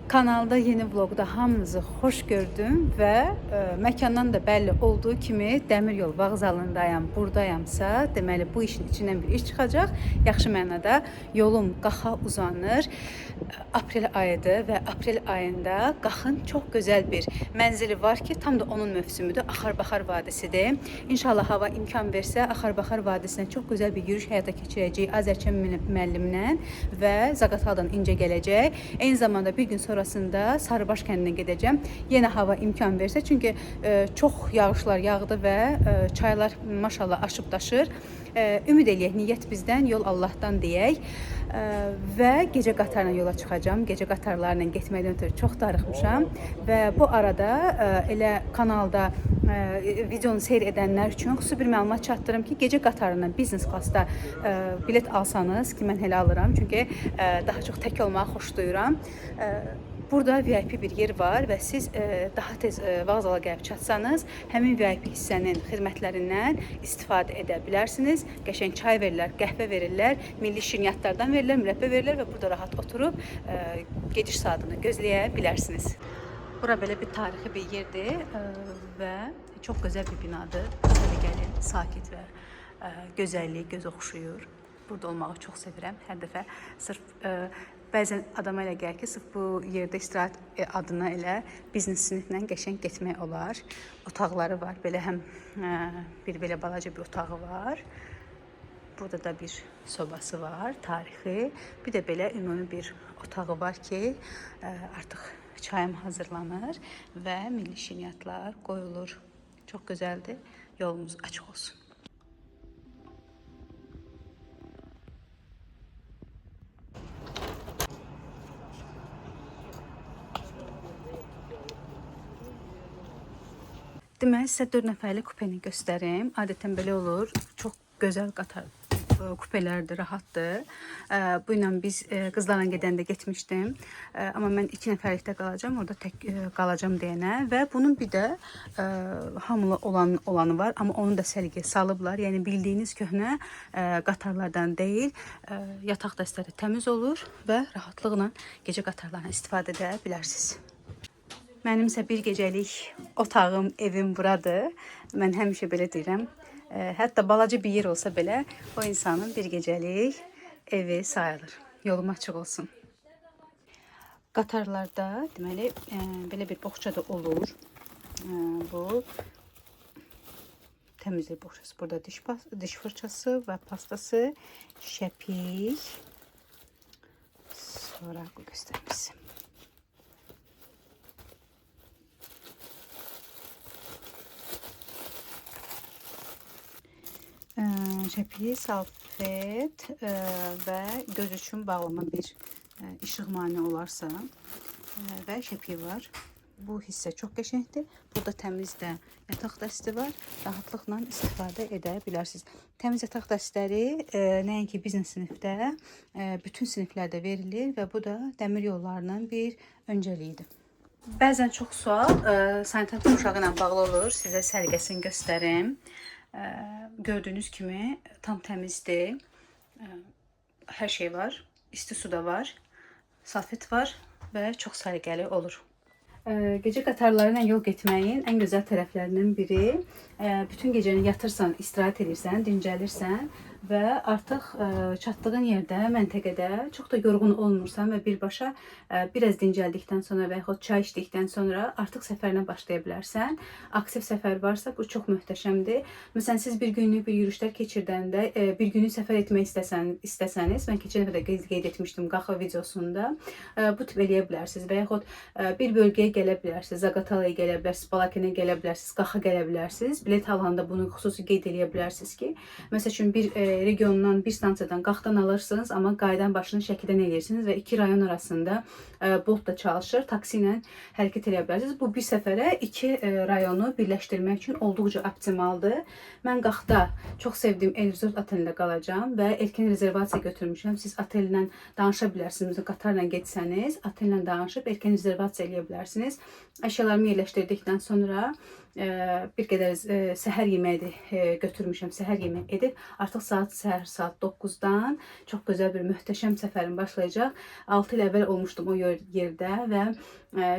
Kanalda yeni vlogda hamınızı xoş gördüm və məkandan da bəlli olduğu kimi Dəmiryol vağzalındayam, buradayamsa, deməli bu işin içindən bir iş çıxacaq. Yaxşı mənada yolum qaxa uzanır. Aprel ayıdır və aprel ayında qaxın çox gözəl bir mənzili var ki, tam da onun mövsümüdür. Axar-Baxar vadisidir. İnşallah hava imkan versə, Axar-Baxar vadisinə çox gözəl bir yürüyüş həyata keçirəcəyik Azərçəm müəllimlə və Zaqataldan incə gələcək. Eyni zamanda bir gün sonrasında Sarıbaş kəndinə gedəcəm. Yenə hava imkan versə, çünki çox yağışlar yağdı və çaylar maşallah aşıb daşır. Ümid eləyək, niyyət bizdən, yol Allahdan deyək. Və gecə qatarla yola çıxacağam. Gecə qatarlarla getməkdən ötürü çox darıxmışam və bu arada elə kanalda videonu seyr edənlər üçün xüsusi bir məlumat çatdırım ki, gecə qatarından biznes klassda bilet alsanız ki, mən hələ alıram, çünki daha çox tək olmağı xoşlayıram. Burada VIP bir yer var və siz daha tez vağzala gəlib çatsanız, həmin VIP hissənin xidmətlərindən istifadə edə bilərsiniz. Qəşəng çay verirlər, qəhvə verirlər, milli şirniyyatlardan verirlər, mürəbbə verirlər və burada rahat oturub gediş saatını gözləyə bilərsiniz. Bura belə bir tarixi bir yerdir və çox gözəl bir binadır. Səliqəli, sakit və gözəlliyi göz oxşuyur. Burada olmağı çox sevirəm. Hər dəfə sırf bəzən adama elə gəlir ki, sırf bu yerdə istirahət adına elə biznes siniflə qəşəng getmək olar. Otaqları var. Belə həm bir belə balaca bir otağı var. Burada da bir sobası var, tarixi. Bir də belə ümumi bir otağı var ki, artıq çayım hazırlanır və milli şirniyyatlar qoyulur. Çox gözəldir. Yolumuz açıq olsun. Deməli, sizə 4 nəfərlik kupeni göstərim. Adətən belə olur. Çox gözəl qatar kupelərdir, rahatdır. Bu ilə biz qızlarla gedəndə getmişdim. Amma mən 2 nəfərlikdə qalacağım, orada tək qalacağım deyənə və bunun bir də hamılı olanı var, amma onu da səliqəyə salıblar. Yəni bildiyiniz köhnə qatarlardan deyil, yataq dəstələri təmiz olur və rahatlıqla gecə qatarlarına istifadə edə bilərsiniz. Mənimsə bir gecəlik otağım, evim buradır. Mən həmişə belə deyirəm. Hətta balaca bir yer olsa belə o insanın bir gecəlik evi sayılır. Yolum açıq olsun. Qatarlarda deməli belə bir boğça da olur. Bu təmizlik boğçası. Burada diş fırçası və pastası, şəpik. Sonra göstərmişim. Şəpiyi, salfet və göz üçün bağlama bir işıq mane olarsa və şəpiyi var. Bu hissə çox qəşəngdir. Burada təmiz də yataq dəsti var. Rahatlıqla istifadə edə bilərsiniz. Təmiz yataq dəstləri nəinki biznes sinifdə, bütün siniflərdə verilir və bu da dəmir yollarının bir öncəliyidir. Bəzən çox sual sanitar uşağı ilə bağlı olur. Sizə səliqəsini göstərim. Gördüyünüz kimi tam təmizdir. Hər şey var. İsti su da var. Salfet var və çox səliqəli olur. Gecə qatarları ilə yol getməyin ən gözəl tərəflərindən biri. Bütün gecəni yatırsan, istirahət edirsən, dincəlirsən və artıq çatdığın yerdə, məntəqədə çox da yorğun olmursan və birbaşa biraz dincəldikdən sonra və yaxud çay içdikdən sonra artıq səfərinə başlaya bilərsən. Aktiv səfər varsa bu çox möhtəşəmdir. Məsələn, siz bir günlük bir yürüyüşlər keçirdəndə, bir günlük səfər etmək istəsəniz, mən keçən dəfə də qeyd etmişdim Qaxa videosunda, bu tip eləyə bilərsiniz və yaxud bir bölgəyə gələ bilərsiniz, Zaqatalaya gələ bilərsiniz, Balakənə gələ bilərsiniz, Qaxa gələ bilərsiniz. Bilet alanda bunu xüsusi qeyd eləyə bilərsiniz ki, məsəl üçün bir regiondan, bir stansiyadan Qaxdan alırsınız, amma qaydan başını Şəkidən eləyirsiniz və 2 rayon arasında Bolt da çalışır, taksi ilə hərəkət edə bilərsiniz. Bu bir səfərə 2 rayonu birləşdirmək üçün olduqca optimaldır. Mən Qaxda çox sevdiyim El Resort otelində qalacağam və erkən rezervasiya götürmüşəm. Siz otellə danışa bilərsiniz, qatarla getsəniz, otellə danışıb erkən rezervasiya eləyə bilərsiniz. Əşyalarımı yerləşdirdikdən sonra bir qədər səhər yeməyi götürmüşəm, səhər yeməyi edib. Artıq səhər saat 9-dan çox gözəl bir möhtəşəm səfərim başlayacaq. 6 il əvvəl olmuşdum o yerdə və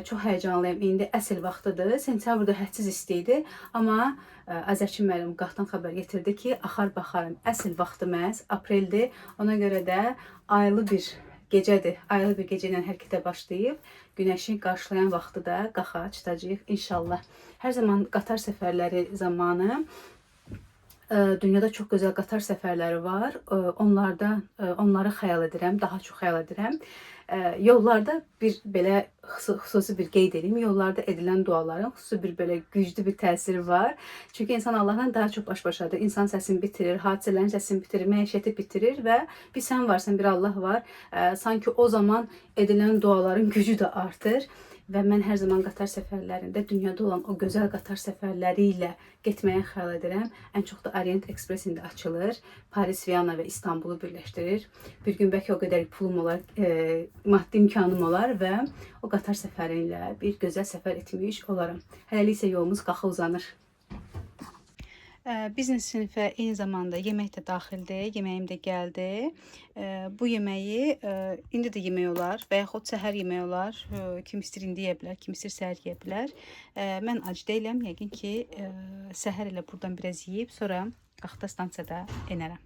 çox həyəcanlıyam. İndi əsl vaxtıdır. Sentyabrda hədsiz isti idi, amma Azərçin müəllim qaqdan xəbər getirdi ki, axar baxarım, əsl vaxtı məhz apreldir. Ona görə də aylı bir gecədir. Aylı bir gecə ilə hərəkətə başlayıb günəşi qarşılayan vaxtı da qaxa çıxacağıq inşallah. Hər zaman qatar səfərləri zamanı dünyada çox gözəl qatar səfərləri var. Onları xəyal edirəm, daha çox xəyal edirəm. Yollarda bir belə xüsusi bir qeyd edeyim. Yollarda edilən duaların xüsusi bir belə güclü bir təsiri var. Çünki insan Allahla daha çox baş-başadır. İnsan səsini bitirir, hadisələrin səsini bitirir, məişəti bitirir və bir sən varsan, bir Allah var. Sanki o zaman edilən duaların gücü də artır. Və mən hər zaman qatar səfərlərində dünyada olan o gözəl qatar səfərləri ilə getməyə xəyal edirəm. Ən çox da Orient Express indi açılır. Paris, Viyana və İstanbulu birləşdirir. Bir gün bəlkə o qədər pulum olar, maddi imkanım olar və o qatar səfəri ilə bir gözəl səfər etmiş olaram. Hələlik isə yolumuz qaxa uzanır. Biznes sinifə eyni zamanda yemək də daxildir, yeməyim də gəldi. Bu yeməyi indi də yemək olar və yaxud səhər yemək olar. Kim istəyir indi yeyə bilər, kim istəyir səhər yeyə bilər. Mən ac deyiləm, yəqin ki, səhər elə buradan biraz yeyib, sonra qaxta stansiyada enərəm.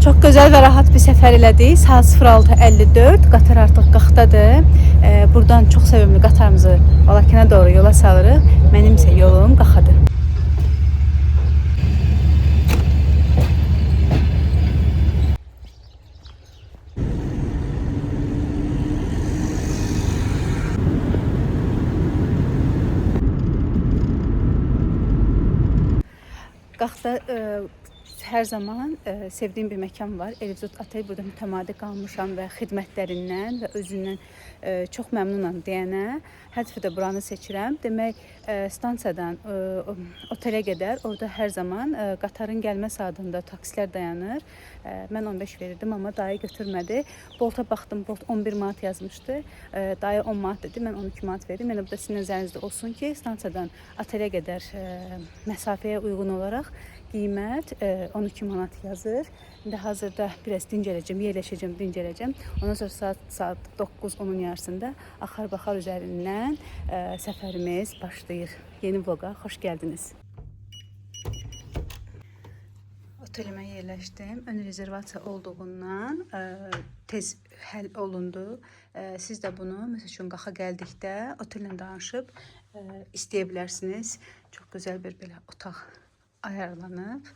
Çox gözəl və rahat bir səfər elədik. Saat 06:54, qatar artıq qaxdadır. Buradan çox sevimli qatarımızı Balakənə doğru yola salırıq. Mənim isə yolum qaxadır. Qaxda hər zaman sevdiyim bir məkan var. Elizot Otel. Burada mütəmadi qalmışam və xidmətlərindən və özündən çox məmnunam deyənə hər dəfə də buranı seçirəm. Demək, stansiyadan otelə qədər orada hər zaman qatarın gəlmə saatında taksilər dayanır. Mən 15 verirdim, amma dayı götürmədi. Bolta baxdım, Bolt 11 manat yazmışdı. Dayı 10 manat dedi, mən 12 manat verdim. Yəni burada sizin nəzərinizdə olsun ki, stansiyadan otelə qədər məsafəyə uyğun olaraq qiymət 12 manat yazır. İndi hazırda biraz dincələcəm, yerləşəcəm, dincələcəm. Ondan sonra saat 9-10-un yarısında axar-baxar üzərindən səfərimiz başlayır. Yeni vloqa xoş gəldiniz. Otelimə yerləşdim. Ön rezervasiya olduğundan tez həll olundu. Siz də bunu məsəl üçün qaxa gəldikdə otellə danışıb istəyə bilərsiniz. Çox gözəl bir belə otaq ayarlanıb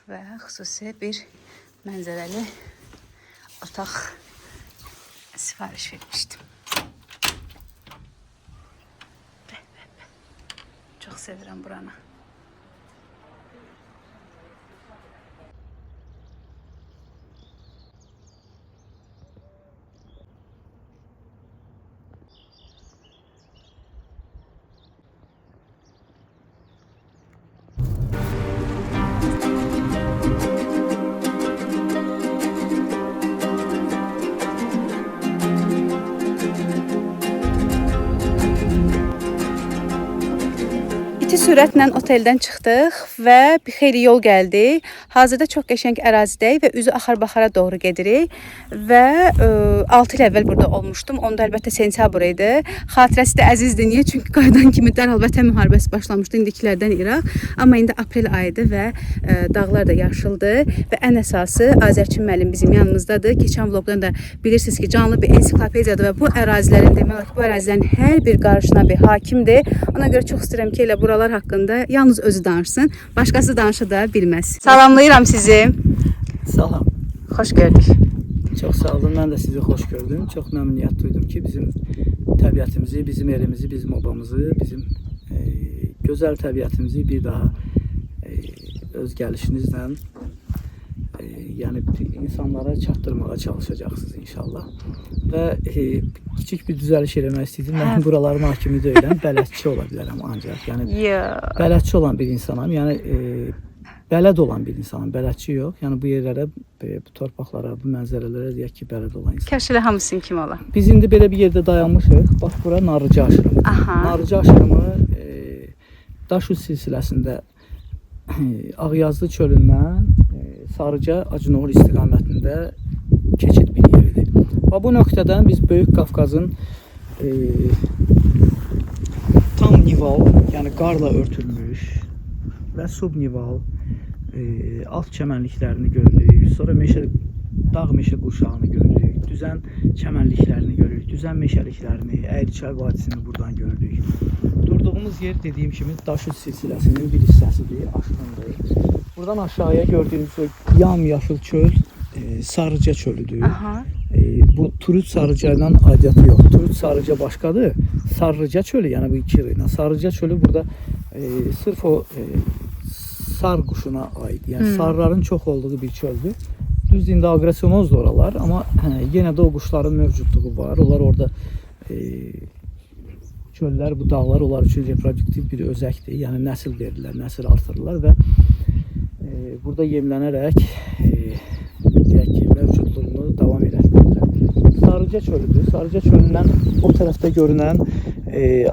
və xüsusi bir mənzərəli otaq sifariş vermişdim. Çox sevirəm buranı. İti sürətlə oteldən çıxdıq və bir xeyli yol gəldik. Hazırda çox qəşəng ərazidəyik və üzü Axar-Baxara doğru gedirik. Və 6 il əvvəl burada olmuşdum. Onda əlbəttə sentyabr idi. Xatirəsi də əzizdir. Niyə? Çünki qayıdan kimi dərhal Vətən müharibəsi başlamışdı indikilərdən İraq. Amma indi aprel ayıdır və dağlar da yaşıldır. Və ən əsası Azərçin müəllim bizim yanımızdadır. Keçən vloqdan da bilirsiniz ki, canlı bir ensiklopediyadır və bu ərazilərin demək olar ki, bu ərazilərin hər bir qarışına bir hakimdir. Ona görə çox istəyirəm ki, elə buralar haqqında yalnız özü danışsın. Başqası danışa da bilməz. Salamlayıram sizi. Salam. Xoş gördük. Çox sağ olun. Mən də sizi xoş gördüm. Çox məmnuniyyət duydum ki, bizim təbiətimizi, bizim elimizi, bizim obamızı, bizim gözəl təbiətimizi bir daha öz gəlişinizlə yəni insanlara çatdırmağa çalışacaqsınız inşallah. Və kiçik bir düzəliş eləmək istəyirdim. Mən buraların hakimi deyiləm, bələdçi ola bilərəm ancaq. Yəni bələdçi olan bir insanam. Yəni bələd olan bir insanam, bələdçi yox. Yəni bu yerlərə, bu torpaqlara, bu mənzərələrə deyək ki, bələd olan insan. Kaş elə hamısının kimi ola. Biz indi belə bir yerdə dayanmışıq. Bax bura Narıcı aşırımı. Narıcı aşırımı Daşuz silsiləsində Ağyazlı çölündən Sarıca Acınoğul istiqamətində keçid bir yeridir. Və bu nöqtədən biz Böyük Qafqazın tam nival, yəni qarla örtülmüş və subnival alt çəmənliklərini görürük. Sonra dağ meşə qurşağını görürük. Düzən çəmənliklərini görürük. Düzən meşəliklərini, Əyriçay vadisini buradan görürük. Durduğumuz yer dediyim kimi Daşuz silsiləsinin bir hissəsidir, aşırımdır. Buradan aşağıya gördüğünüz o yamyaşıl çöl Sarıca çölüdür. Bu Turut Sarıca ilə aidiyyatı yox. Turut Sarıca başqadır. Sarıca çölü, yəni bu iki ilə. Sarıca çölü burada sırf o sar quşuna aid. Yəni sarıların çox olduğu bir çöldür. Düz indi aqressiyonozdur oralar, amma yenə də o quşların mövcudluğu var. Onlar orada çöllər, bu dağlar onlar üçün reproduktiv bir özəkdir. Yəni nəsil verirlər, nəsil artırırlar və burada yemlənərək deyək ki, mövcudluğunu davam etdirirlər. Sarıca çölüdür. Sarıca çölündən o tərəfdə görünən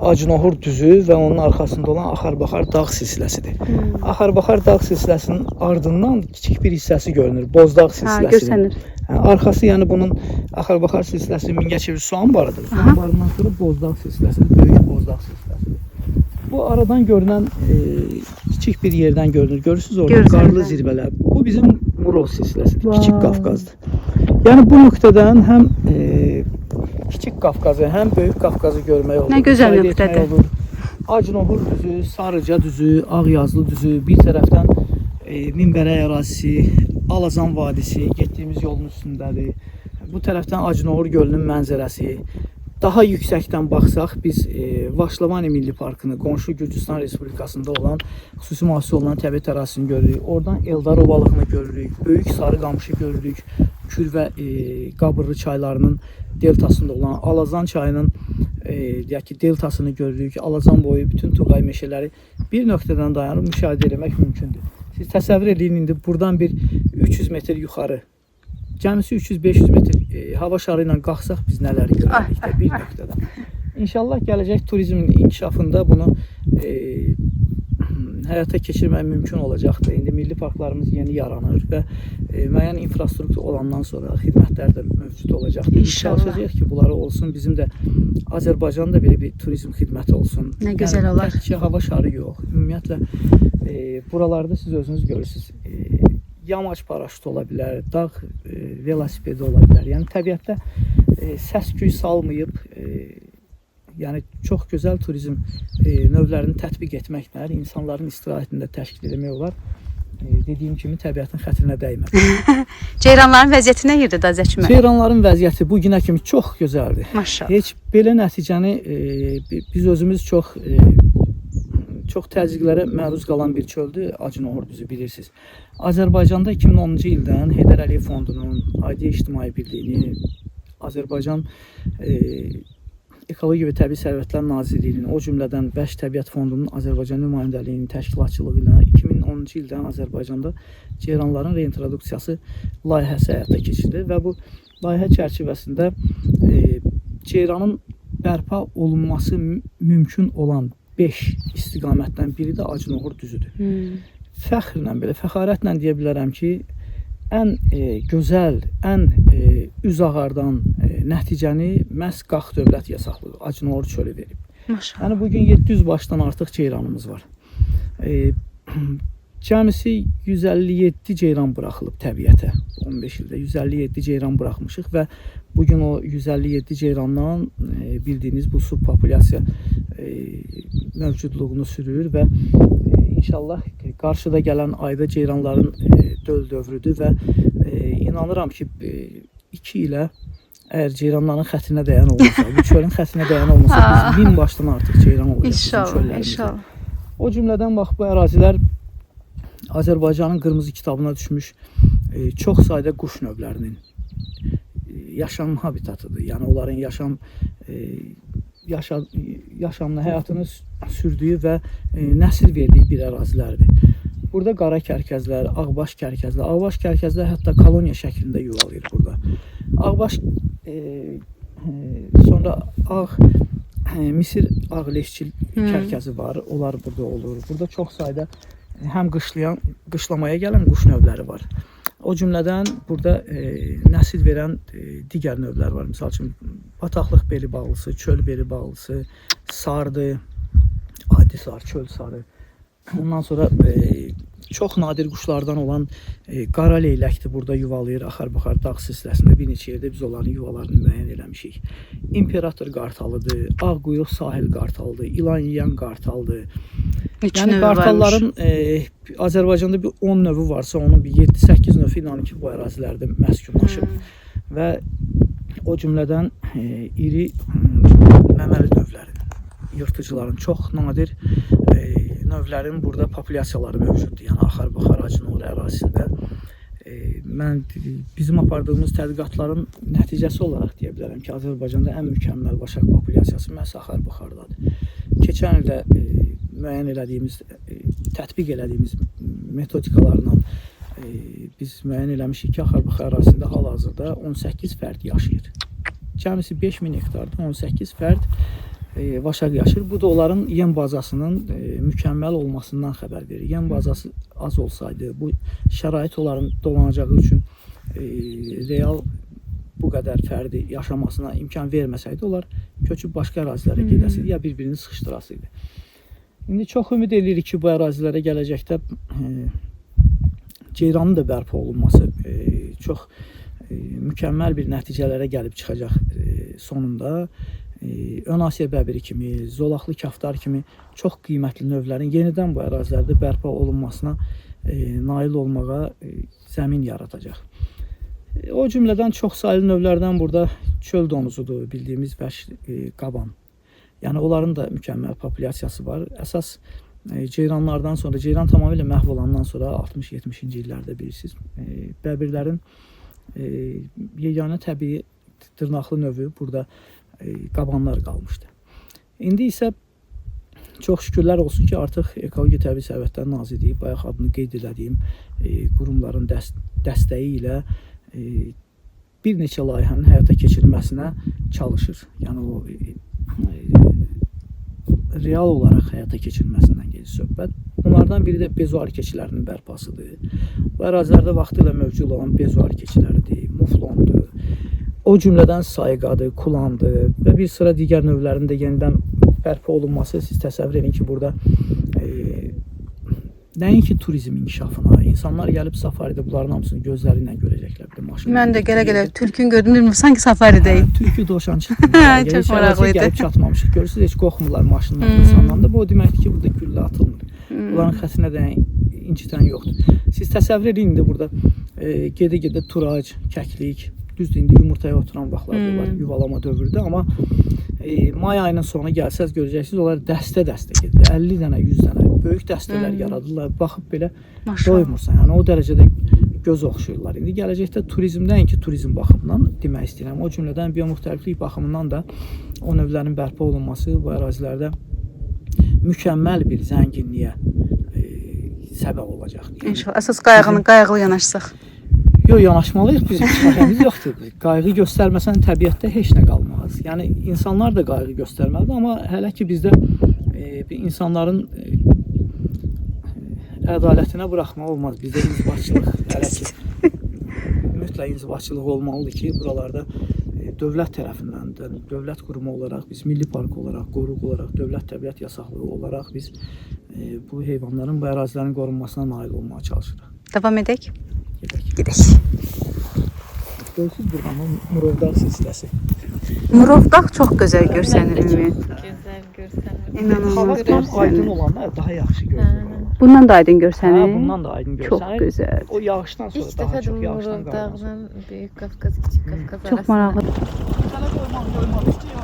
Acınoğul düzü və onun arxasında olan Axar-Baxar dağ silsiləsidir. Axar-Baxar dağ silsiləsinin ardından kiçik bir hissəsi görünür. Bozdağ silsiləsidir. Görsənir. Arxası, yəni bunun Axar-Baxar silsiləsinin Mingəçevir su anbarıdır. Su anbarından sonra Bozdağ silsiləsidir. Böyük Bozdağ silsiləsidir. Bu aradan görünən kiçik bir yerdən görünür. Görürsünüz orada qarlı zirvələr. Bu bizim Murov silsiləsidir. Kiçik Qafqazdır. Yəni bu nöqtədən həm Kiçik Qafqazı, həm Böyük Qafqazı görmək olur. Nə gözəl nöqtədir. Acınoğul düzü, Sarıca düzü, Ağyazlı düzü, bir tərəfdən Minbərək ərazisi, Alazan vadisi, getdiyimiz yolun üstündədir. Bu tərəfdən Acınoğul gölünün mənzərəsi. Daha yüksəkdən baxsaq, biz Vaşlavani Milli Parkını, qonşu Gürcüstan Respublikasında olan, xüsusi mühafizə olunan təbiət ərazisini görürük. Oradan Eldar ovalığını görürük, Böyük Sarıqamışı görürük, Kür və Qabırlı çaylarının deltasında olan Alazan çayının deyək ki, deltasını görürük. Alazan boyu bütün Tuğay meşələri bir nöqtədən dayanıb müşahidə etmək mümkündür. Siz təsəvvür edin, indi buradan bir 300 metr yuxarı, cəmisi 300-500 metr hava şarı ilə qalxsaq biz nələri görürük də bir nöqtədən. İnşallah gələcək turizmin inkişafında bunu həyata keçirmək mümkün olacaqdır. İndi milli parklarımız yeni yaranır və müəyyən infrastruktur olandan sonra xidmətlər də mövcud olacaqdır. İnşallah. Çalışacağıq ki, bunları olsun. Bizim də Azərbaycanda belə bir turizm xidməti olsun. Nə gözəl olar. Təkcə hava şarı yox. Ümumiyyətlə buralarda siz özünüz görürsünüz. Yamaç paraşütü ola bilər, dağ velosipedi ola bilər. Yəni təbiətdə səs-küy salmayıb, yəni çox gözəl turizm növlərini tətbiq etməklə insanların istirahətində təşkil etmək olar. Dediyim kimi təbiətin xətrinə dəyməz. Ceyranların vəziyyəti nə yerdə Azərçin müəllim? Ceyranların vəziyyəti bu günə kimi çox gözəldir. Maşallah. Heç belə nəticəni biz özümüz çox təzyiqlərə məruz qalan bir çöldür, Acınoğul düzü bilirsiniz. Azərbaycanda 2010-cu ildən Heydər Əliyev Fondunun, Aidiyyət İctimai Birliyinin, Azərbaycan Ekologiya və Təbii Sərvətlər Nazirliyinin, o cümlədən Bəş Təbiət Fondunun Azərbaycan nümayəndəliyinin təşkilatçılığı ilə 2010-cu ildən Azərbaycanda ceyranların reintroduksiyası layihəsi həyata keçirilir və bu layihə çərçivəsində ceyranın bərpa olunması mümkün olan 5 istiqamətdən biri də Acınoğur düzüdür. Fəxrlə belə, fəxarətlə deyə bilərəm ki, ən gözəl, ən üz ağardan nəticəni məhz Qax Dövlət Yasaqlığı Acınoğur çölü verib. Maşallah. Yəni bugün 700 başdan artıq ceyranımız var. Cəmisi 157 ceyran buraxılıb təbiətə. 15 ildə 157 ceyran buraxmışıq və bugün o 157 ceyrandan bildiyiniz bu subpopulyasiya mövcudluğunu sürür və inşallah qarşıda gələn ayda ceyranların döl dövrüdür və inanıram ki 2 ilə əgər ceyranların xətrinə dəyən olmasa, bu çölün xətrinə dəyən olmasa biz 1000 başdan artıq ceyran olacaq bizim çöllərimizdə. İnşallah. O cümlədən bax bu ərazilər Azərbaycanın qırmızı kitabına düşmüş çox sayda quş növlərinin yaşam habitatıdır. Yəni onların yaşamını, həyatını sürdüyü və nəsil verdiyi bir ərazilərdir. Burada qara kərkəzlər, ağbaş kərkəzlər hətta koloniya şəklində yuvalayır burada. Ağbaş sonra Misir ağ leşçil kərkəzi var, onlar burada olur. Burada çox sayda həm qışlamaya gələn quş növləri var. O cümlədən burada nəsil verən digər növlər var. Misal üçün bataqlıq beli bağlısı, çöl beli bağlısı, sardı, adi sar, çöl sarı. Ondan sonra çox nadir quşlardan olan qara leyləkdir burada yuvalayır. Axar-baxar dağ silsiləsində bir neçə yerdə biz onların yuvalarını müəyyən eləmişik. İmperator qartalıdır, ağ quyruq sahil qartalıdır, ilan yeyən qartaldır. Yəni qartalların Azərbaycanda bir 10 növü varsa, onun bir 7-8 növü ilə ki bu ərazilərdə məskunlaşıb. Və o cümlədən iri məməli növləri, yırtıcıların çox nadir növlərin burada populyasiyaları mövcuddur. Yəni Axar-baxar Acınoğur ərazisində bizim apardığımız tədqiqatların nəticəsi olaraq deyə bilərəm ki, Azərbaycanda ən mükəmməl vaşaq populyasiyası məhz Axar-baxardadır. Keçən ildə müəyyən elədiyimiz, tətbiq elədiyimiz metodikalarla biz müəyyən eləmişik ki, Axar-baxar ərazisində hal-hazırda 18 fərd yaşayır. Cəmisi 5000 hektarda 18 fərd vaşaq yaşayır. Bu da onların yem bazasının mükəmməl olmasından xəbər verir. Yem bazası az olsaydı, bu şərait onların dolanacağı üçün real bu qədər fərdi yaşamasına imkan verməsəydi, onlar köçüb başqa ərazilərə gedəsiydi, ya bir-birini sıxışdırasıydı. İndi çox ümid edirik ki, bu ərazilərə gələcəkdə ceyranın da bərpa olunması çox mükəmməl bir nəticələrə gəlib çıxacaq sonunda. Ön Asiya bəbiri kimi, zolaqlı kaftar kimi çox qiymətli növlərin yenidən bu ərazilərdə bərpa olunmasına nail olmağa zəmin yaradacaq. O cümlədən çox saylı növlərdən burada çöl donuzudur, bildiyimiz vəhşi qaban. Yəni onların da mükəmməl populyasiyası var. Əsas ceyranlardan sonra, ceyran tamamilə məhv olandan sonra 60-70-ci illərdə bilirsiniz, bəbirlərin yeganə təbii dırnaqlı növü burada qabanlar qalmışdı. İndi isə çox şükürlər olsun ki, artıq Ekologiya Təbii Sərvətlər Nazirliyi bayaq adını qeyd elədiyim qurumların dəstəyi ilə bir neçə layihənin həyata keçirilməsinə çalışır. Yəni o real olaraq həyata keçirilməsindən gedir söhbət. Bunlardan biri də bezuar keçilərinin bərpasıdır. Bu ərazilərdə vaxtilə mövcud olan bezuar keçiləridir, muflondur. O cümlədən sayqadır, kulandır və bir sıra digər növlərin də yenidən bərpa olunması. Siz təsəvvür edin ki, burada nəinki turizm inkişafına, insanlar gəlib safaridə bunların hamısını gözləri ilə görəcəklər. Mən də gələ-gələ tülkün gördüm, sanki safaridəyim. Tülkü dovşan çıxdı. Çox maraqlıydı. Gəlib çatmamışıq. Görürsünüz, heç qorxmurlar maşından, insandan da. Bu o deməkdir ki, burada güllə atılmır. Bunların xətrinə də incitən yoxdur. Siz təsəvvür edin, indi burada gedə-gedə turac, kəklik, düzdür, indi yumurtaya oturan vaxtlarda var, yuvalama dövrüdür, amma may ayının sonu gəlsəz görəcəksiniz, onlar dəstə-dəstə gedir. 50 dənə, 100 dənə böyük dəstələr yaradırlar. Baxıb belə doymursan. Yəni o dərəcədə göz oxşayırlar. İndi gələcəkdə turizmdən ki, turizm baxımından demək istəyirəm. O cümlədən biomüxtəliflik baxımından da o növlərin bərpa olunması bu ərazilərdə mükəmməl bir zənginliyə səbəb olacaq. İnşallah. Əsas qayğılı yanaşsaq. Yox, yanaşmalıyıq, bizim çarəmiz yoxdur. Qayğı göstərməsən təbiətdə heç nə qalmaz. Yəni insanlar da qayğı göstərməlidir, amma hələ ki bizdə bir insanların ədalətinə buraxmaq olmaz. Bizdə inzibatçılıq hələ ki mütləq inzibatçılıq olmalıdır ki, buralarda dövlət tərəfindən də, dövlət qurumu olaraq, biz milli park olaraq, qoruq olaraq, dövlət təbiət yasaqlığı olaraq biz bu heyvanların, bu ərazilərin qorunmasına nail olmağa çalışırıq. Davam edək. Gedək. Görürsünüz buradan Murovdağ silsiləsi. Murovdağ çox gözəl görsənir. Gözəl görsənir. Hava İnanılmaz tam aydın görsənir. olanda daha yaxşı görünür. Bundan da aydın görsənir. Hə, bundan da aydın Çox görsənir. gözəl. O yağışdan sonra İlk daha dəfə çox yağışdan Murovdağla qalmaz. Böyük Qafqaz, Kiçik Qafqaz arasında. Çox maraqlı. Sənə qoymaq istiyor.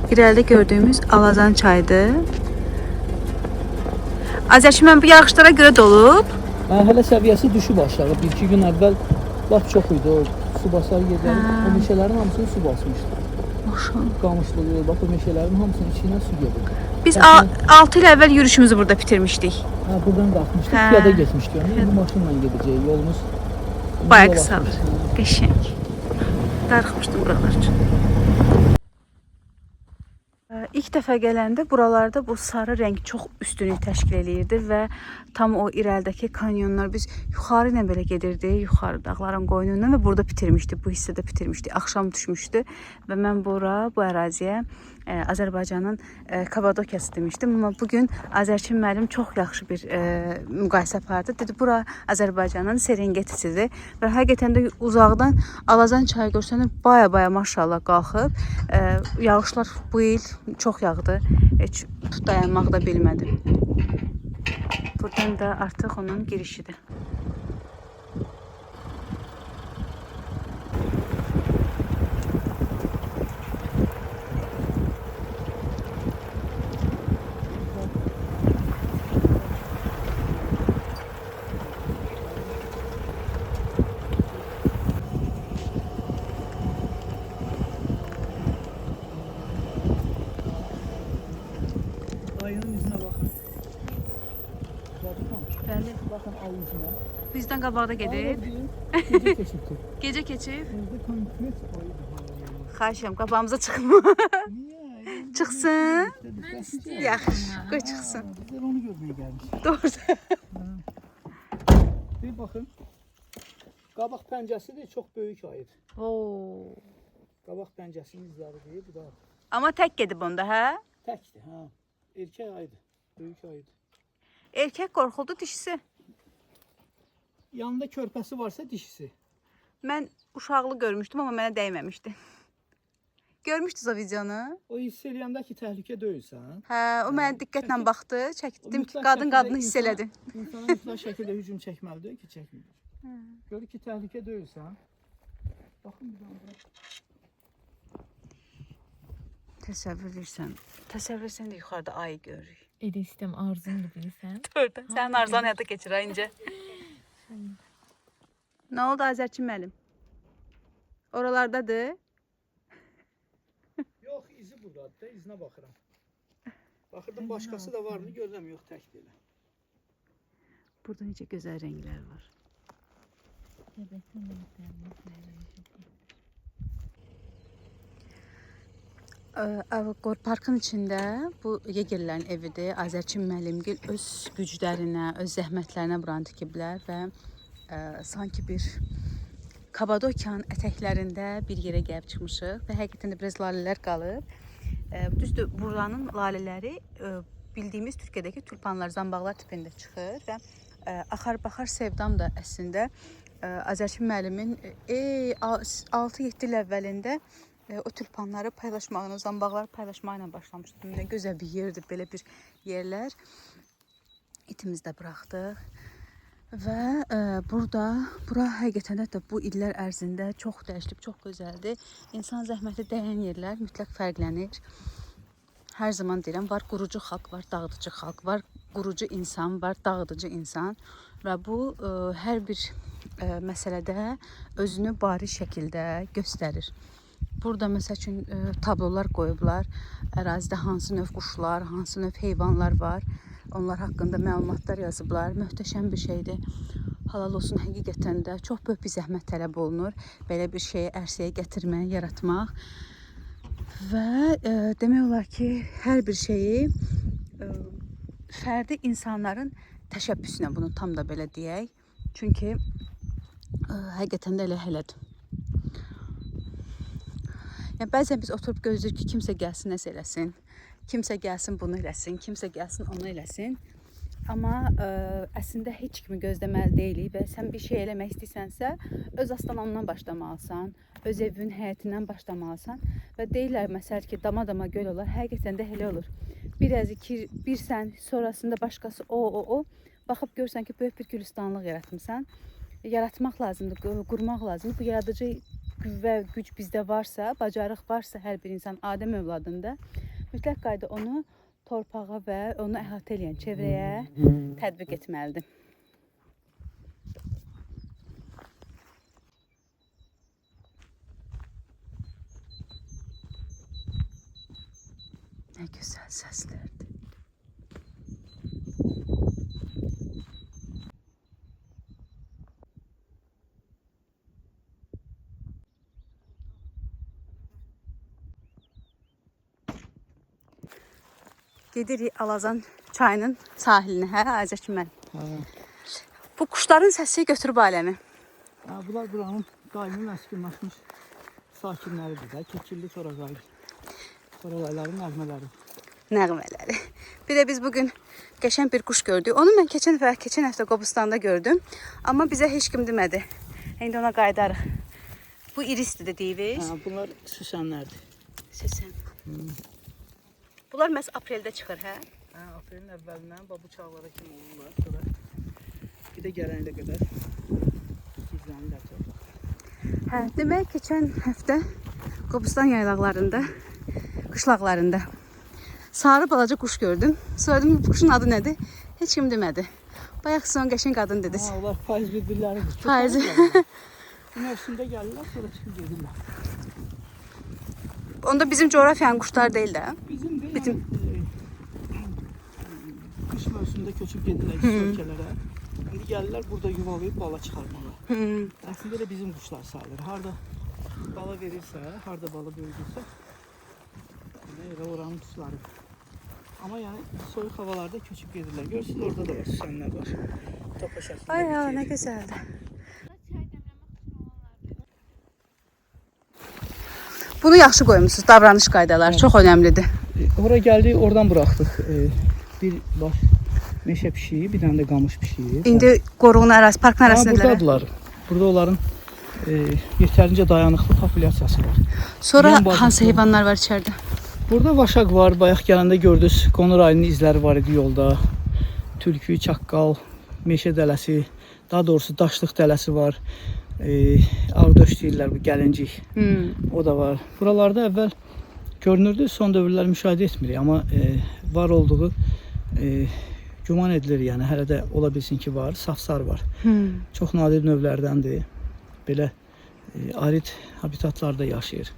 İrəlidə gördüyümüz Alazan çayıdır. Azərbaycan bu yağışlara görə dolub. Hələ səviyyəsi düşüb aşağı. 1-2 gün əvvəl lap çox idi. O su basar yerləri. O meşələrin hamısını su basmışdı. Maşallah. Qamışlığı, bax o meşələrin hamısının içindən su gedirdi. Biz 6 il əvvəl yürüşümüzü burada bitirmişdik. Hə, buradan qalxmışdıq, Hə. piyada getmişdik. Yəni bu maşınla gedəcək yolumuz. Bayağı yol qısalır. açmışdı. Qəşəng. Darıxmışdım buralar üçün. İlk dəfə gələndə buralarda bu sarı rəng çox üstünlük təşkil eləyirdi və tam o irəlidəki kanyonlar biz yuxarı ilə belə gedirdik, yuxarı dağların qoynundan və burada bitirmişdik, bu hissədə bitirmişdik. Axşam düşmüşdü və mən bu əraziyə Azərbaycanın Kapadokiyası demişdim, amma bugün Azərçin müəllim çox yaxşı bir müqayisə apardı. Dedi, bura Azərbaycanın Serengetisidir və həqiqətən də uzaqdan Alazan çayı görsənir, baya maşallah qalxıb. Yağışlar bu il çox yağdı, heç dayanmaq da bilmədim. Buradan da artıq onun girişidir. Ayının yüzünə baxın. Bəli. Baxın al yüzünə. Bizdən qabaqda gedir. Gecə keçibdir. Gecə keçib. Burada konkret ayıdır. Xahişəm, qabağımıza çıxma. Niyə? Çıxsın. Yaxşı. Yaxşı, qoy çıxsın. Bizlər onu görməyə gəlmişik. Doğru. Bir baxın. Qabaq pəncəsidir, çox böyük ayıdır. Oo. Qabaq pəncəsinin izləridir, bu da Amma tək gedib onda, hə? təkdir, hə. Erkək ayıdır, böyük ayıdır. Erkək qorxuldu, dişisi. Yanında körpəsi varsa dişisi. Mən uşaqlı görmüşdüm, amma mənə dəyməmişdi. Görmüşdünüz o videonu? O hiss eləyəndə ki, təhlükə deyilsən. Hə, o mənə diqqətlə baxdı, çəkdim ki, Mütləq qadın şəkildə qadını hiss insana- elədi. İnsana mütləq şəkildə hücum çəkməlidir ki, çəkmir. Görür ki, təhlükə deyilsən. Baxın bir dənə. Təsəvvür etsən də yuxarıda ayı görürük. Edə istəm arzumdur bilirsən. Doğrudan. Sənin arzan həyata keçir ha incə. Nə oldu Azərçin müəllim? Oralardadır. Yox, izi buradadır da, izinə baxıram. Baxırdım, başqası da vardı, görürəm, yox, tək deyil. Burada necə gözəl rənglər var. Parkın içində bu yegerlərin evidir. Azərçin müəllimgil öz güclərinə, öz zəhmətlərinə buranı tikiblər və sanki bir Kapadokiyanın ətəklərində bir yerə gəlib çıxmışıq və həqiqətən də biraz lalələr qalıb. Düzdür, buranın lalələri bildiyimiz Türkiyədəki tulpanlar, zambaqlar tipində çıxır və axar-baxar sevdam da əslində Azərçin müəllimin 6-7 il əvvəlində o tulpanları paylaşmağına, zambaqları paylaşmaqla başlamışdı. Nə gözəl bir yerdir, belə bir yerlər. İtimizi də buraxdıq. Və bura həqiqətən də bu illər ərzində çox dəyişilib, çox gözəldir. İnsan zəhməti dəyən yerlər mütləq fərqlənir. Hər zaman deyirəm, var qurucu xalq, var dağıdıcı xalq, var qurucu insan var, dağıdıcı insan və bu hər bir məsələdə özünü bariz şəkildə göstərir. Burada məsəl üçün tablolar qoyublar. Ərazidə hansı növ quşlar, hansı növ heyvanlar var. Onlar haqqında məlumatlar yazıblar. Möhtəşəm bir şeydir. Halal olsun, həqiqətən də çox böyük bir zəhmət tələb olunur. Belə bir şeyi ərsəyə gətirmək, yaratmaq. Və demək olar ki, hər bir şeyi fərdi insanların təşəbbüsünə, bunu tam da belə deyək. Çünki həqiqətən də elədir. Yəni, bəzən biz oturub gözləyirik ki, kimsə gəlsin, nəsə eləsin. Kimsə gəlsin, bunu eləsin. Kimsə gəlsin, onu eləsin. Amma əslində heç kimi gözləməli deyilik və sən bir şey eləmək istəyirsənsə, öz astanandan başlamalısan, öz evin həyətindən başlamalısan. Və deyirlər, məsəl ki, dama göl olar. Həqiqətən də elə olur. Bir əzikir, bir sən, sonrasında başqası o. Baxıb görsən ki, böyük bir gülistanlıq yaratmışsan. Yaratmaq lazımdır, qurmaq lazımdır. Bu yaradıcı qüvvə, güc bizdə varsa, bacarıq varsa hər bir insan Adəm övladında mütləq qayda onu torpağa və onu əhatə edən çevrəyə tətbiq etməlidir. Nə gözəl səslərdir. Gedirik Alazan çayının sahilinə, hə, Ayzəki mən. Bu quşların səsi götürüb aləmi. Bunlar buranın daimi məskunlaşmış sakinləridir də. Keçilli Toragayların Nəğmələri. Bir də biz bugün qəşəng bir quş gördük. Onu mən keçən həftə Qobustanda gördüm. Amma bizə heç kim demədi. İndi ona qayıdarıq. Bu irisdir də deyirik. Bunlar süsənlərdir. Süsən. Bunlar məhz apreldə çıxır, hə? Aprelin əvvəlindən bu çağlara kimi olurlar. Sonra bir də gələnə qədər gizlənirlər çox. Hə, demək keçən həftə Qobustan yaylaqlarında, qışlaqlarında sarı balaca quş gördüm. Sonra dedim, bu quşun adı nədir? Heç kim demədi. Bayaq son qəşəng qadın dediniz. Onlar payız bir-birləridir. Payız. Bu mövsümdə gəlirlər, sonra çıxıb gedirlər. Onda bizim coğrafiyanın quşlar deyil də. Bizim qış mövsümündə köçüb gedirlər ölkələrə. İndi gəlirlər burada yuvalayıb bala çıxarmağa. Əslində də bizim quşlar sayılır. Harda bala verirsə, harda bala böyüdürsə, elə oranın quşları. Amma yəni soyuq havalarda köçüb gedirlər. Görürsünüz, orada da var, süsənlər var. Topa şəklində. Ay ya, nə gözəldir. Bunu yaxşı qoymusunuz, davranış qaydaları çox önəmlidir. Ora gəldik, oradan buraxdıq. Bir baş meşə pişiyi, bir dənə də qamış pişiyi. İndi qoruğun ərazisi, parkın ərazisindələr. Buradadılar. Burada onların yetərincə dayanıqlı populyasiyası var. Sonra hansı heyvanlar var içəridə? Burada vaşaq var, bayaq gələndə gördünüz, qonur ayının izləri var idi yolda. Tülkü, çaqqal, meşə dələsi, daha doğrusu daşlıq dələsi var. Ağdöş deyirlər, bu gəlincik, o da var. Buralarda əvvəl görünürdü, son dövrlər müşahidə etmirik, amma var olduğu güman edilir, yəni hələ də ola bilsin ki var, safsar var. Çox nadir növlərdəndir, belə arid habitatlarda yaşayır.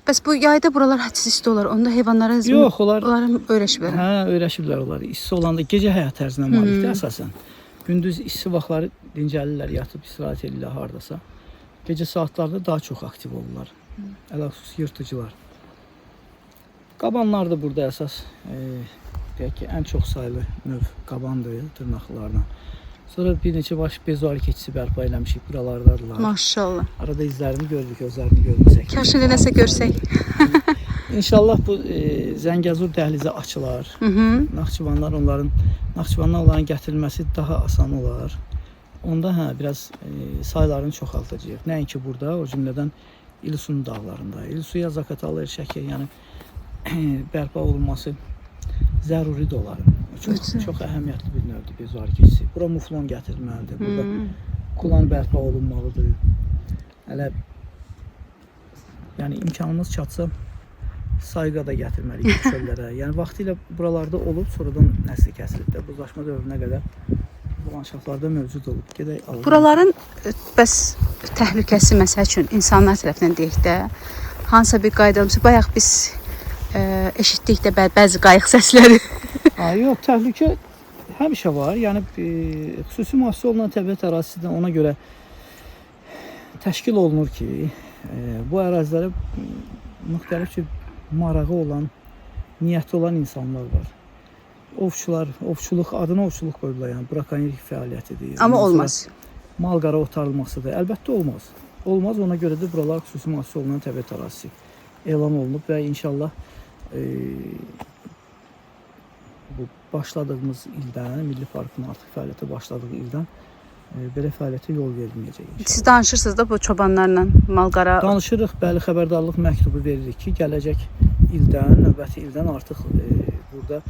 Bəs bu yayda buralar hədsiz isti olar, onda heyvanlara yox, onları öyrəşiblər. Hə, öyrəşiblər onları. İsti olanda gecə həyat tərzinə malikdir əsasən. Gündüz isti vaxtları dincəlirlər, yatıb istirahət edirlər hardasa. Gecə saatlarda daha çox aktiv olurlar. Ələlxüsus yırtıcılar. Qabanlar da burada əsas, deyək ki, ən çox sayılı növ qabandır, dırnaqlardan. Sonra bir neçə baş bezuar keçisi bərpa eləmişik, buralardadırlar. Maşallah. Arada izlərini görürük, özlərini görməsək. Kaş eləsə görsək. İnşallah bu Zəngəzur dəhlizi açılar. Naxçıvandan onların gətirilməsi daha asan olar. Onda hə, biraz saylarını çoxaltacağıq. Nəinki burada, o cümlədən İlisun dağlarında. İlisuya Zaqatala erşəki, yəni bərpa olunması zəruri də olar. Çox əhəmiyyətli bir növdür bezuar keçisi. Bura muflon gətirilməlidir. Burada kulan bərpa olunmalıdır. Hələ yəni imkanımız çatsa sayğa da gətirməliyik bu çöllərə. Yəni vaxtilə buralarda olub, sonradan nəsli kəsilib də buzlaşma dövrünə qədər bu landşaftlarda mövcud olub. Gedək alalım. Buraların bəs təhlükəsi məsəl üçün insanlar tərəfindən deyək də hansısa bir qaydalısı bayaq biz eşitdik də bəzi qayıq səsləri. Yox, təhlükə həmişə var. Yəni xüsusi mühafizə olunan təbiət ərazisindən ona görə təşkil olunur ki, bu ərazilərə müxtəlif ki, marağı olan, niyyəti olan insanlar var. Ovçular, ovçuluq, adına ovçuluq qoyublar, yəni brakonyerik fəaliyyətidir. Amma olmaz. Mal-qara otarılmasıdır. Əlbəttə olmaz. Olmaz, ona görə də buralar xüsusi mühafizə olunan təbiət ərazisi elan olunub və inşallah bu başladığımız ildən, Milli Parkın artıq fəaliyyətə başladığı ildən belə fəaliyyətə yol verilməyəcək inşallah. Siz danışırsınız da bu çobanlarla mal-qara. Danışırıq, bəli, xəbərdarlıq məktubu veririk ki, gələcək ildən, növbəti ildən artıq burada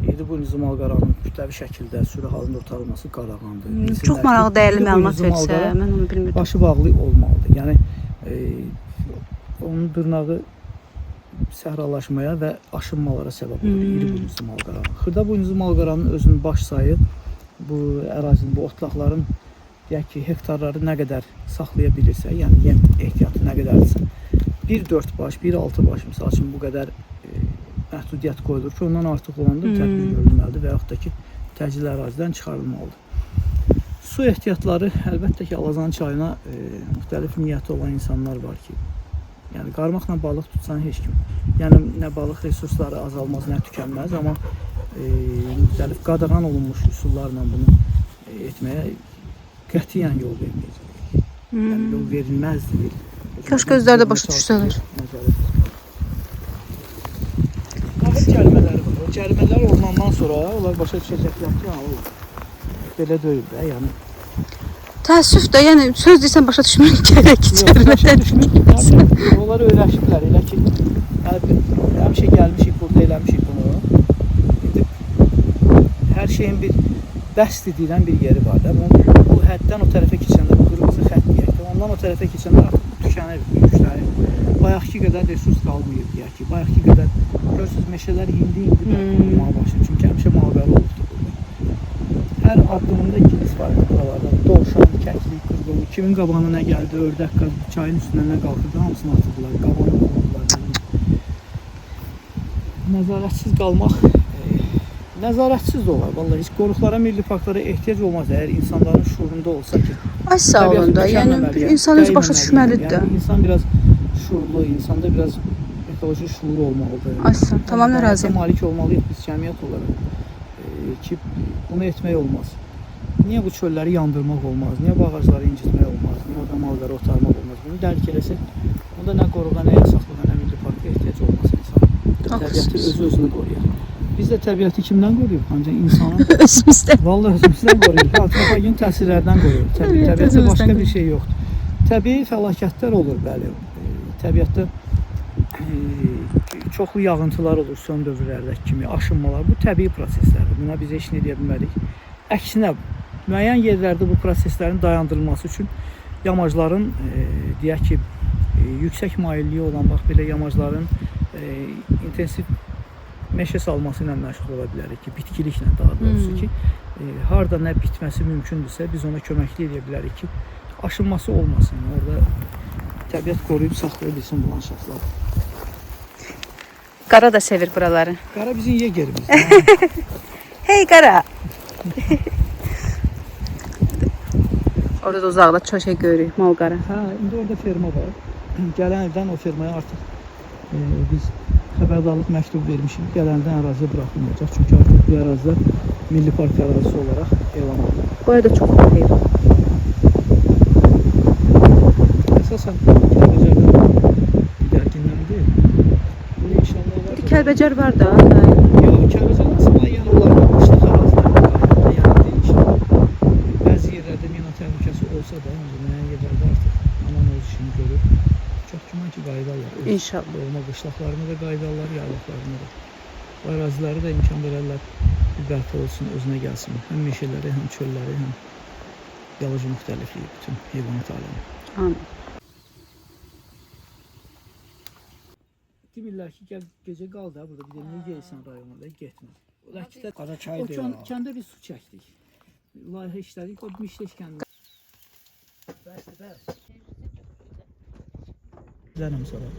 iri buynuzlu mal-qaranın kütləvi şəkildə sürü halında otarılması qadağandır. Çox maraqlı, dəyərli məlumat versə, mən onu bilmirdim. Başı bağlı olmalıdır. Yəni onun dırnağı səhralaşmaya və aşınmalara səbəb olur iri buynuzlu mal-qaranın. Xırda buynuzlu mal-qaranın özünün baş sayı bu ərazinin, bu otlaqların deyək ki, hektarları nə qədər saxlaya bilirsə, yəni yem ehtiyatı nə qədərdirsə, 1-4 baş, 1-6 baş misal üçün bu qədər məhdudiyyət qoyulur ki, ondan artıq olanda tədbir görülməlidir və yaxud da ki, təcil ərazidən çıxarılmalıdır. Su ehtiyatları əlbəttə ki, Alazan çayına müxtəlif niyyəti olan insanlar var ki, yəni qarmaqla balıq tutsan heç kim, yəni nə balıq resursları azalmaz, nə tükənməz, amma müxtəlif qadağan olunmuş üsullarla bunu etməyə qətiyyən yol verməyəcək. Yəni yol verilməzdir. Kaş gözlər də başa düşsələr. Ağır cərimələri var. O cərimələr olunandan sonra onlar başa düşəcəklər ki, belə deyil də, yəni. Təəssüf də, yəni söz deyirsən başa düşmək gərək ki, cərimələr. Onlar öyrəşiblər, elə ki, həmişə gəlmişik, burada eləmişik bunu. Hər şeyin bir bəst edilən bir yeri var da. Bu həddən o tərəfə keçəndə, bu qırmızı xətt deyək də, ondan o tərəfə keçəndə artıq tükənir, yüklərir. Bayaqki qədər resurs qalmayıb deyək ki, bayaqki qədər görürsünüz meşələr indi olmağa başlayır. Çünki həmişə mal-qara olubdur burada. Hər addımında ikilis var buralarda. Dovşan, kəklik, qırqılı, kimin qabağına nə gəldi, ördək çayın üstündən nə qalxırdı, hamısını atırdılar, qabanı qoydular. Nəzarətsiz qalmaq nəzarətsiz də olar. Vallahi heç qoruqlara, milli parklara ehtiyac olmaz əgər insanların şuurunda olsa ki. Ay sağ olun da, yəni insan öz başa düşməlidir də. Yəni insan biraz şuurlu, insanda biraz ekoloji şuur olmalıdır. Ay sağ, tamamilə razıyam. Malik olmalıyıq biz cəmiyyət olaraq ki, bunu etmək olmaz. Niyə bu çölləri yandırmaq olmaz? Niyə bu ağacları incitmək olmaz? Niyə orada malları otarmaq olmaz? Bunu dərk eləsək, onda nə qoruğa, nə yasaqlığa, nə milli parka ehtiyac olmaz insan. Təbiəti özünü qoruyur. Biz də təbiəti kimdən qoruyuruq? Ancaq insanın Özümüzdən. Vallahi özümüzdən qoruyuruq. Antropogən təsirlərdən qoruyuruq. Təbiətdə başqa bir şey yoxdur. Təbii fəlakətlər olur, bəli. Təbiətdə çoxlu yağıntılar olur son dövrlərdəki kimi, aşınmalar. Bu təbii proseslərdir. Buna biz heç nə deyə bilmərik. Əksinə, müəyyən yerlərdə bu proseslərin dayandırılması üçün yamacların, deyək ki, yüksək mailliyi olan, bax belə yamacların intensiv meşə salması ilə məşğul ola bilərik ki, bitkiliklə daha doğrusu ki, harada nə bitməsi mümkündürsə, biz ona köməkli edə bilərik ki, aşınması olmasın. Orada təbiət qoruyub saxlaya bilsin bu landşaftları. Qara da sevir buraları. Qara bizim yegerimizdir. Hey qara! Orada da uzaqda çöşə görürük, mal qara. Hə, indi orada ferma var. Gələn ildən o fermaya artıq biz xəbərdarlıq məktubu vermişik. Gələndə əraziyə buraxılmayacaq. Çünki artıq bu ərazilər Milli Park ərazisi olaraq elan olunur. Bu arada çox heyvan. Əsasən Kəlbəcərdə digərkindən deyil. Bu inşallah var. Kəlbəcər var da. Yox, Kəlbəcər aslında yəni onların qışlıq ərazilərində yəni inşallah. Bəzi yerlərdə mina təhlükəsi olsa da, müəyyən yerlərdə artıq aman öz işini görür. Çox güman ki, qayıdarlar. İnşallah. Doğma qışlaqlarını da qayıdarlar, yaylıqlarını da. Bu əraziləri də imkan verərlər, bir bərpa olsun, özünə gəlsin. Həm meşələri, həm çölləri, həm bioloji müxtəlifliyi, bütün heyvanat aləmi. Amin. deyirlər ki, gəl gecə qal da burada, bir də niyə gəlsən rayonunda, getmə. Ola ki də Qara çay o deyil. kəndə biz su çəkdik. Layihə işlədik, o Mişleş kəndində. Güzələm sonra.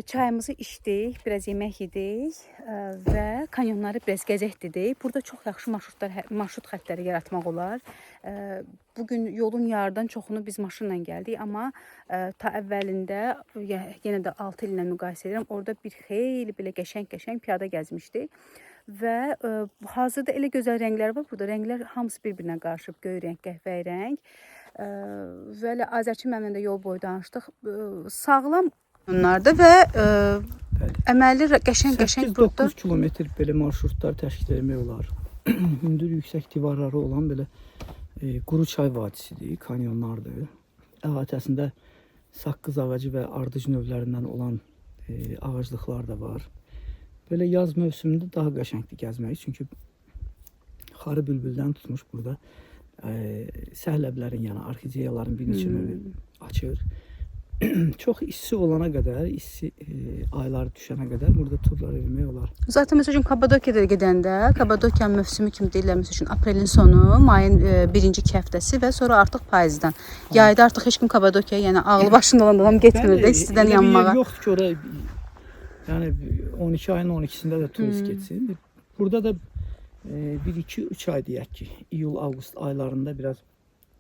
Çayımızı içdik, biraz yemək yedik və kanyonları biraz gəzək dedik. Burada çox yaxşı marşrut xəttləri yaratmaq olar. Bugün yolun yarıdan çoxunu biz maşınla gəldik, amma ta əvvəlində yenə də 6 illə müqayisə edirəm. Orada bir xeyli belə qəşəng piyada gəzmişdik. Və hazırda elə gözəl rənglər var burada. Rənglər hamısı bir-birinə qarışıb, göy rəng, qəhvəyi rəng. Və elə Azərçin müəllimlə də yol boyu danışdıq. Sağlam onlarda və əməli qəşəng burada 8-9 kilometr belə marşrutlar təşkil etmək olar. Hündür yüksək divarları olan belə quru çay vadisidir, kanyonlardır. Əhatəsində saqqız ağacı və ardıc növlərindən olan ağaclıqlar da var. Belə yaz mövsümündə daha qəşəngdir gəzmək, çünki xarı bülbüldən tutmuş burada səhləblərin, yəni arxideyaların bir neçə növü açır. Çox isti olana qədər, isti aylar düşənə qədər burada turlar eləmək olar. Zaten məsəl üçün Kapadokiyada gedəndə, Kapadokiya mövsümü kimi deyirlər, məsəl üçün aprelin sonu, mayın birinci iki həftəsi və sonra artıq payızdan. Yayda artıq heç kim Kapadokiyaya, yəni ağlı başında olan adam getmir də istidən yanmağa. Yoxdur ki, ora yəni 12 ayın 12-sində də turist getsin. Burada da 1-2-3 ay deyək ki, iyul, avqust aylarında biraz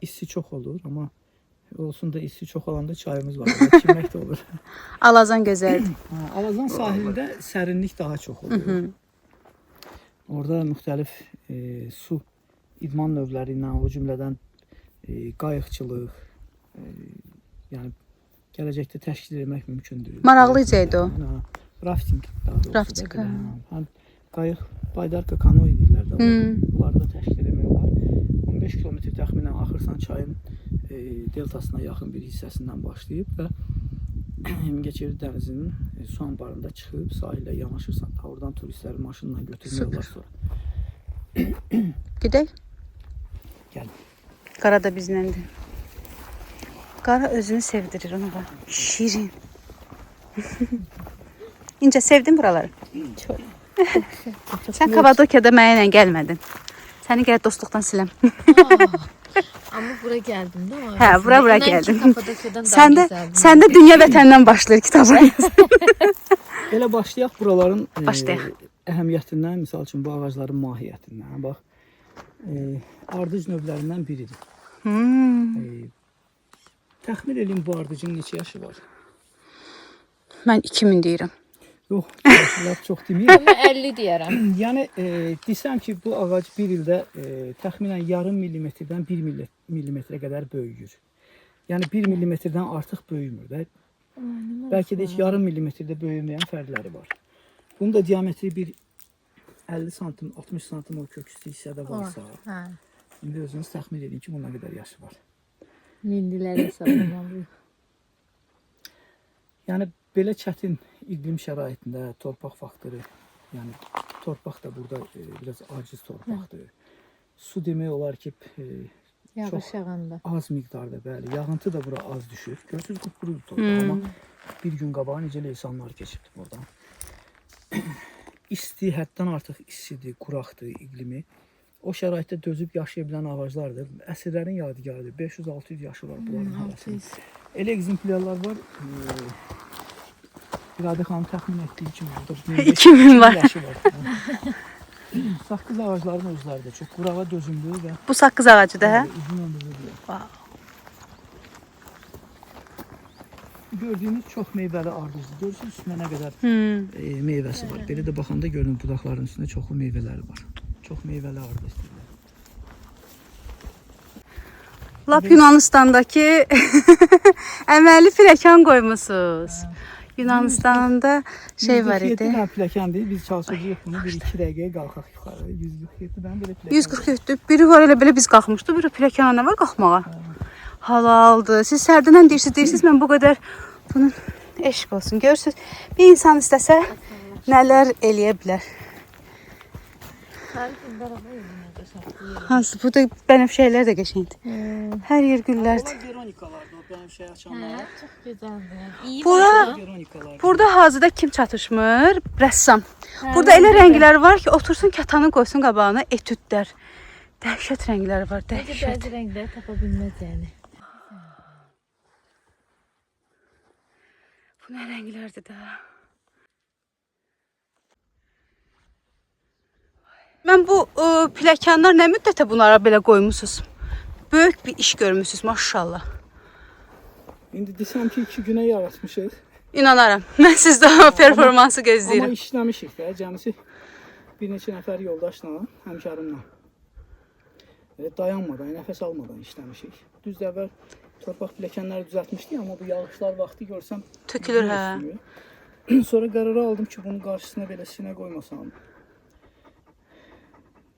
isti çox olur, amma olsun da isti çox olanda çayımız var. Çimmək də olur. Alazan gözəldir. Alazan sahilində sərinlik daha çox olur. Orada müxtəlif su idman növləri ilə, o cümlədən qayıqçılıq, yəni gələcəkdə təşkil etmək mümkündür. Maraqlı idi o. Rafting daha doğrusu. Rafting. Qayıq, baydarka, kano edirlər də. Onları da təşkil etmək olar. 15 kilometr təxminən axırsan çayın deltasına yaxın bir hissəsindən başlayıb və Mingəçevir dənizinin su anbarında çıxıb sahilə yanaşırsan. Oradan turistləri maşınla götürmək olar sonra. Gedək. Gəl. Qara da bizləndir. Qara özünü sevdirir ona bax. Şirin. İncə sevdin buraları? Çok. Sən Kapadokiyada mənimlə gəlmədin. Səni gəl dostluqdan siləm. Ama buraya geldim değil mi? Hə, bura İnan ki, gəldin. Kapadokya'dan daha güzeldi. Səndə dünya vətəndən başlayır kitabın. Elə başlayaq buraların Başlayaq. əhəmiyyətindən, misal üçün bu ağacların mahiyyətindən. Bax, ardıc növlərindən biridir. Təxmin edin bu ardıcın neçə yaşı var? Mən 2000 deyirəm. Yox, yaşlar çox deməyəm. Ama 50 diyərəm. Yəni desəm ki, bu ağac bir ildə təxminən yarım millimetrdən 1 millimetrə qədər böyüyür. Yəni 1 millimetrdən artıq böyümür də. Bəlkə də heç yarım millimetrdə böyüməyən fərqləri var. Bunun da diametri bir 50 santim, 60 santim o köküstü hissədə varsa, indi özünüz təxmin edin ki, buna qədər yaşı var. Mindilərə sallamalıyıq. Yəni belə çətin iqlim şəraitində torpaq faktoru, yəni torpaq da burada biraz aciz torpaqdır. Su demək olar ki, Yağış yağanda. az miqdarda, bəli. Yağıntı da bura az düşür. Görürsünüz qupquru torpaq, amma bir gün qabağa necə leysanlar keçibdi buradan. İsti, həddən artıq istidir, quraqdır iqlimi. O şəraitdə dözüb yaşaya bilən ağaclardır. Əsrlərin yadigarıdır. 500-600 yaşı var bunların arasında. Elə egzemplyarlar var. İradə xanım təxmin etdiyi kimi burada 2000 var. yaşı var. Saqqız ağacların özləri də çox qurağa dözümlü və Bu saqqız ağacıdır, hə? uzun ömürlüdür. Wow. Gördüyünüz çox meyvəli ardıcdır. Görürsünüz üstünə nə qədər meyvəsi var. Belə də baxanda görün budaqların üstündə çoxlu meyvələri var. Çox meyvəli ardıcdır. Lap Yunanistandakı əməli pilləkən qoymusunuz. Yunanistanında şey var idi. 147 pilləkəndir. Biz çalışacağıq bunu 1-2 dəqiqəyə qalxaq yuxarı. 147-dən belə pilləkən. 147. Biri var elə belə biz qalxmışdıq. Biri pilləkənə nə var qalxmağa? Halaldır. Siz sərdən deyirsiniz, mən bu qədər bunun eşq olsun. Görürsünüz, bir insan istəsə nələr eləyə bilər. Sanki araba yoluna qaçaq. Hansı bu da bənövşələr də qəşəngdir. Hər yer güllərdir. Onlar Veronikalardı, o benim şey açanlar. Çox gözəldir. İyi Bura Veronikalar. burada hazırda kim çatışmır? Rəssam. Burada elə rənglər var ki, otursun kətanı qoysun qabağına, etüdlər. Dəhşət rənglər var, Necə dəhşət. bəzi rənglər tapa bilməz yəni. Bu nə rənglərdir də. Mən bu pləkanlar nə müddətə bunlara belə qoymusunuz? Böyük bir iş görmüsünüz, maşallah. İndi desəm ki 2 günə yaratmışıq. İnanaram. Mən sizdən o performansı Amma gözləyirəm. işləmişik də, cəmisi bir neçə nəfər yoldaşla, həmkarımla. Dayanmadan, nəfəs almadan işləmişik. Düz də əvvəl torpaq pilləkənləri düzəltmişdik, amma bu yağışlar vaxtı görsəm Tökülür, hə. Sonra qərara aldım ki, bunun qarşısına belə sinə qoymasam.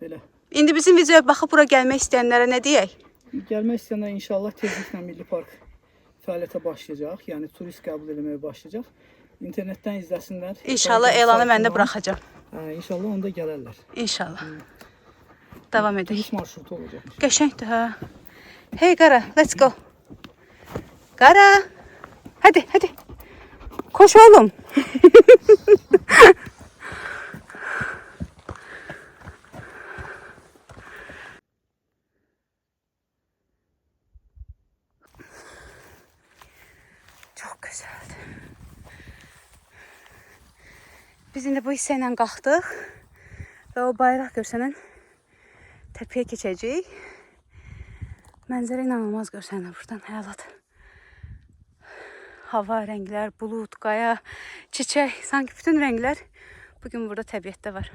Belə. İndi bizim videoya baxıb bura gəlmək istəyənlərə nə deyək? Gəlmək istəyənlər inşallah tezliklə Milli Park fəaliyyətə başlayacaq. Yəni turist qəbul etməyə başlayacaq. İnternetdən izləsinlər. İnşallah elanı mən də buraxacağam. İnşallah onda gələrlər. İnşallah. Davam edək. Turist marşrutu olacaqmış. Qəşəngdir, hə. Hey Qara, let's go. Qara. Hadi, hadi. Koş oğlum. Çok güzeldi. Biz indi bu hissə ilə qalxdıq və o bayraq görsənən təpəyə keçəcəyik. Mənzərə inanılmaz görsənir buradan, həyalat. Hava, rənglər, bulud, qaya, çiçək, sanki bütün rənglər bugün burada təbiətdə var.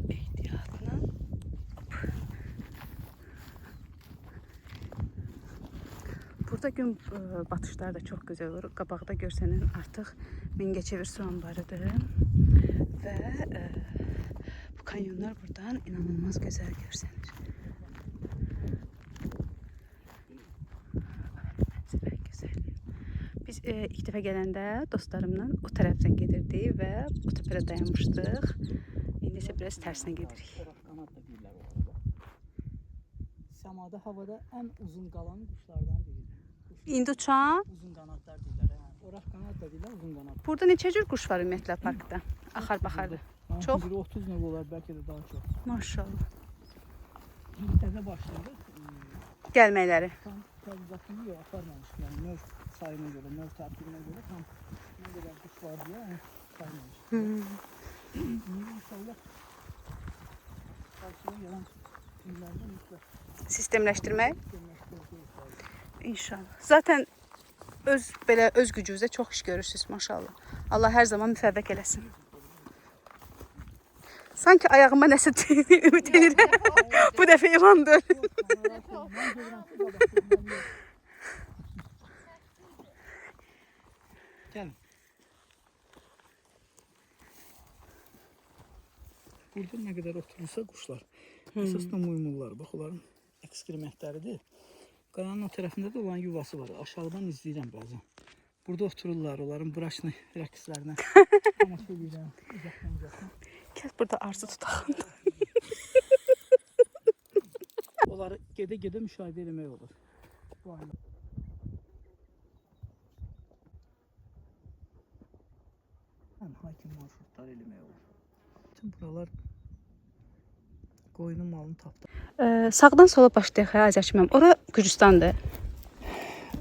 Ehtiyatla. Burada gün batışları da çox gözəl olur. Qabaqda görsənən artıq Mingəçevir su anbarıdır. Və bu kanyonlar buradan inanılmaz gözəl görsənir. Mənzərə gözəlliyi. Biz ilk dəfə gələndə dostlarımla o tərəfdən gedirdik və o təpədə dayanmışdıq. İndi isə biraz tərsinə gedirik. Səmada, havada ən uzun qalan quşlardan biridir. İndi uçan. Uzun qanadlar deyirlər. Oraq qanad da deyirlər, uzun qanad. Burada neçə cür quş var ümumiyyətlə parkda? Axar baxardı. Çox. Biri 30 növ olar, bəlkə də daha çox. Maşallah. İndi təzə başladıq. Gəlməkləri. Tam təzəzatını yox, aparmamışıq. Yəni növ sayına görə, növ tərtibinə görə tam nə qədər quş var deyə saymamışıq. İnşallah qarşıya gələn günlərdə mütləq Sistemləşdirmək. İnşallah. Zaten öz gücünüzdə çox iş görürsünüz, maşallah. Allah hər zaman müvəffəq eləsin. Sanki ayağıma nəsə ümid edirəm. Bu dəfə ilandır. Gəlin. Burada nə qədər oturursa quşlar, əsasında muymullar, bax onların ekskrementləridir. Qayanın o tərəfində də olan yuvası var. Aşağıdan izləyirəm bəzən. Burada otururlar, onların buraşını rəqslərinə. Amma söyləyirəm, uzaqdan. Gəl burada arzu tutaq. Onları gedə-gedə müşahidə etmək olur. Bu ayda. Hakim marşrutlar eləmək olur. Bütün buralar qoyunun malını tapdı. Sağdan sola başlayaq, Azərbaycan. Ora Gürcüstandır.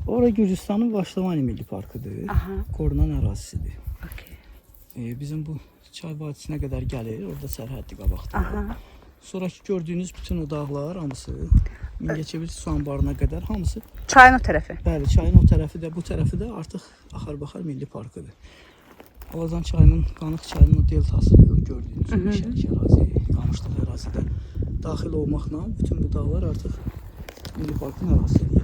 Ora Gürcüstanın Vaşlavani Milli Parkıdır. Aha. Korunan ərazisidir. Okay. Bizim bu çay vadisinə qədər gəlir, orada sərhəddi qabaqda. Aha. Sonraki gördüyünüz bütün o dağlar hamısı Mingəçevir su anbarına qədər hamısı. Çayın o tərəfi. Bəli, çayın o tərəfi də, bu tərəfi də artıq Axar-Baxar Milli Parkıdır. Alazan çayının, Qanıq çayının o deltası gördüyünüz şərik ərazi, qamışlıq ərazidə daxil olmaqla bütün bu dağlar artıq Milli Parkın ərazisidir.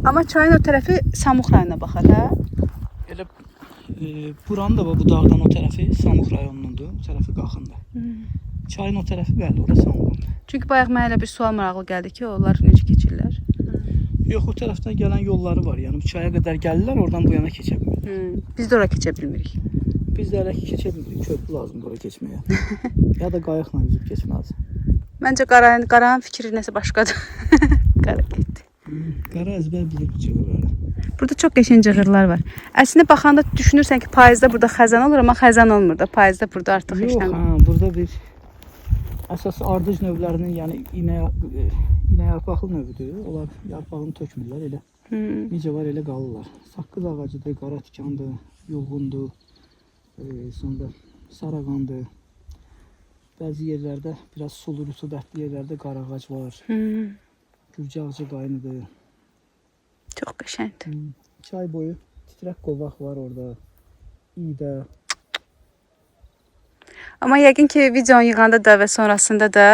Amma çayın o tərəfi Samux rayonuna baxar, hə? Elə buranın da bu dağdan o tərəfi Samux rayonunundur, bu tərəfi Qaxındır. Çayın o tərəfi bəli, orası Samux. Çünki bayaq mənə elə bir sual maraqlı gəldi ki, onlar necə keçirlər? Yox, o tərəfdən gələn yolları var. Yəni bu çaya qədər gəlirlər, oradan bu yana keçə bilmirlər. Biz də ora keçə bilmirik. Biz də elə ki keçə bilmirik. Köprü lazımdır ora keçməyə. Ya da qayıqla üzüb keçməlidir. Məncə Qaranın fikri nəsə başqadır. Qara getdi. Qara əzbər bilir bu cığırları. Burada çox qəşəng cığırlar var. Əslində baxanda düşünürsən ki, payızda burada xəzan olur, amma xəzan olmur da. Payızda burada artıq heç nə. Yox, burada bir əsas ardıc növlərinin, yəni iynə yarpaqlı növüdür. Onlar yarpağını tökmürlər elə. Necə var elə qalırlar. Saqqız ağacıdır, qara tikandır, yoğundur, sonra sarağandır. Bəzi yerlərdə biraz sulu rütubətli yerlərdə qarağac var. Gürcə ağacı qaynıdır. Çox qəşəngdir. Çay boyu titrək qovaq var orada. İydə. Amma yəqin ki, videonu yığanda da və sonrasında da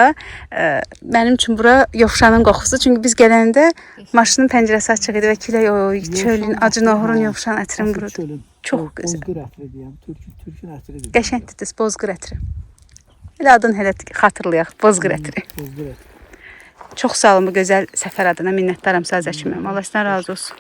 mənim üçün bura Yovşanın qoxusu. Çünki biz gələndə maşının pəncərəsi açıq idi və külək çölün, acı nohurun Yovşan ətrini vururdu. Çox gözəl. Bozqır ətri deyəm, türkün ətridir. Qəşəngdir, bozqır ətri. Elə adını hələ xatırlayaq, bozqır ətri. Bozqır ətri. Çox sağ olun bu gözəl səfər adına minnətdaram Sazəçiməm. Allah sizdən razı olsun.